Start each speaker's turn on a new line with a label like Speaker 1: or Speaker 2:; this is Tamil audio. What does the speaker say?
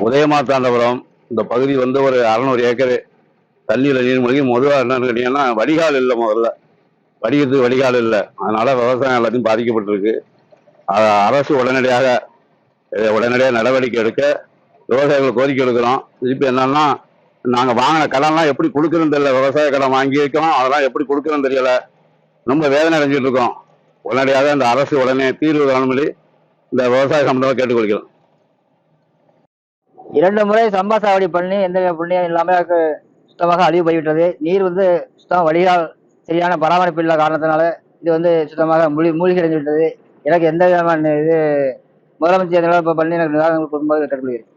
Speaker 1: உதயமாத்தாண்டபுரம் இந்த பகுதி வந்து ஒரு 600 ஏக்கர் தண்ணியில் நீர்மூழ்கி முதல்ல என்னன்னு கேட்டீங்கன்னா வடிகால் இல்லை. முதல்ல வடிகிறதுக்கு வடிகால் இல்லை. அதனால விவசாயம் எல்லாத்தையும் பாதிக்கப்பட்டிருக்கு. அரசு உடனடியாக நடவடிக்கை எடுக்க விவசாயிகள் கோரிக்கை எடுக்கிறோம். திருப்பி என்னன்னா, நாங்கள் வாங்கின கடன்லாம் எப்படி கொடுக்குறோன்னு தெரியல. விவசாய கடன் வாங்கியிருக்கோம், அதெல்லாம் எப்படி கொடுக்குறோன்னு தெரியல. ரொம்ப வேதனை அடைஞ்சிட்டு இருக்கோம். உடனடியாக இந்த அரசு உடனே தீர்வு காணும்படி இந்த விவசாய சம்பந்தமாக கேட்டுக்கொள்கிறோம்.
Speaker 2: 2 முறை சம்பா சாவடி பண்ணி எந்த புண்ணியம் இல்லாமல் சுத்தமாக அழிவு போய்விட்டது. நீர் சுத்தமாக வடிகால் சரியான பராமரிப்பு இல்லாத காரணத்தினால இது சுத்தமாக மூழ்கி அடைந்து விட்டது. எனக்கு எந்த விதமான முதலமைச்சர் பண்ணி எனக்கு நிவாரணங்கள் கொடுக்கும்போது கேட்டுக்கொள்கிறேன்.